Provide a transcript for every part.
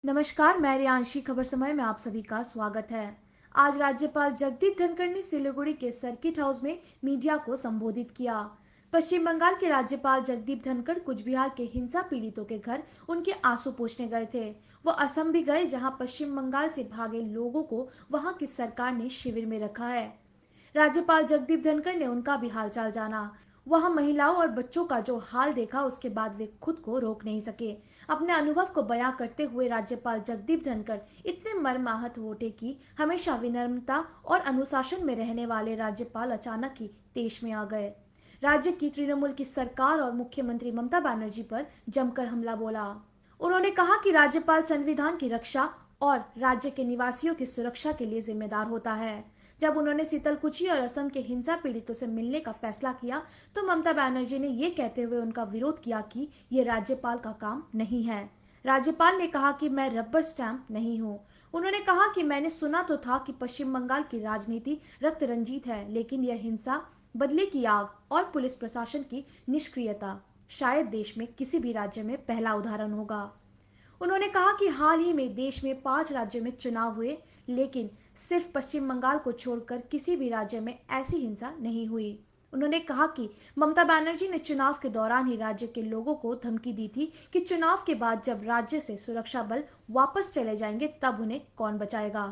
नमस्कार, मैं रियांशी। खबर समय में आप सभी का स्वागत है। आज राज्यपाल जगदीप धनखड़ ने सिलीगुड़ी के सर्किट हाउस में मीडिया को संबोधित किया। पश्चिम बंगाल के राज्यपाल जगदीप धनखड़ कुछ बिहार के हिंसा पीड़ितों के घर उनके आंसू पोंछने गए थे। वो असम भी गए, जहां पश्चिम बंगाल से भागे लोगों को वहां की सरकार ने शिविर में रखा है। राज्यपाल जगदीप धनखड़ ने उनका भी हालचाल जाना। वहां महिलाओं और बच्चों का जो हाल देखा, उसके बाद वे खुद को रोक नहीं सके। अपने अनुभव को बयां करते हुए राज्यपाल जगदीप धनखड़ इतने मर्माहत हो उठे कि हमेशा विनम्रता और अनुशासन में रहने वाले राज्यपाल अचानक ही देश में आ गए। राज्य की तृणमूल की सरकार और मुख्यमंत्री ममता बनर्जी पर जमकर हमला बोला। उन्होंने कहा कि राज्यपाल संविधान की रक्षा और राज्य के निवासियों की सुरक्षा के लिए जिम्मेदार होता है। जब उन्होंने शीतलकुची और असम के हिंसा पीड़ितों से मिलने का फैसला किया, तो ममता बनर्जी ने ये कहते हुए उनका विरोध किया कि ये राज्यपाल का काम नहीं है। राज्यपाल ने कहा कि मैं रबर स्टैंप नहीं हूँ। उन्होंने कहा कि मैंने सुना तो था कि पश्चिम बंगाल की राजनीति रक्त रंजित है, लेकिन यह हिंसा, बदले की आग और पुलिस प्रशासन की निष्क्रियता शायद देश में किसी भी राज्य में पहला उदाहरण होगा। उन्होंने कहा कि हाल ही में देश में 5 राज्यों में चुनाव हुए, लेकिन सिर्फ पश्चिम बंगाल को छोड़कर किसी भी राज्य में ऐसी हिंसा नहीं हुई। उन्होंने कहा कि ममता बनर्जी ने चुनाव के दौरान ही राज्य के लोगों को धमकी दी थी कि चुनाव के बाद जब राज्य से सुरक्षा बल वापस चले जाएंगे, तब उन्हें कौन बचाएगा।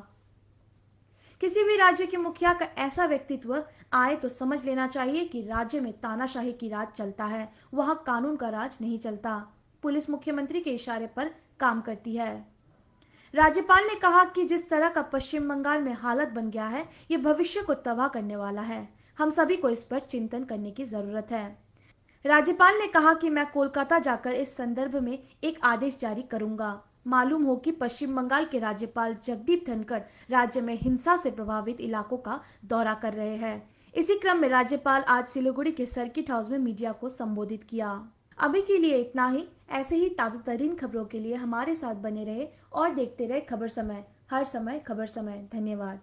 किसी भी राज्य के मुखिया का ऐसा व्यक्तित्व आए तो समझ लेना चाहिए कि राज्य में तानाशाही की राज चलता है, वहां कानून का राज नहीं चलता। पुलिस मुख्यमंत्री के इशारे पर काम करती है। राज्यपाल ने कहा कि जिस तरह का पश्चिम बंगाल में हालत बन गया है, ये भविष्य को तबाह करने वाला है। हम सभी को इस पर चिंतन करने की जरूरत है। राज्यपाल ने कहा कि मैं कोलकाता जाकर इस संदर्भ में एक आदेश जारी करूंगा। मालूम हो कि पश्चिम बंगाल के राज्यपाल जगदीप धनखड़ राज्य में हिंसा से प्रभावित इलाकों का दौरा कर रहे हैं। इसी क्रम में राज्यपाल आज सिलीगुड़ी के सर्किट हाउस में मीडिया को संबोधित किया। अभी के लिए इतना ही। ऐसे ही ताजा तरीन खबरों के लिए हमारे साथ बने रहे और देखते रहे खबर समय। हर समय खबर समय। धन्यवाद।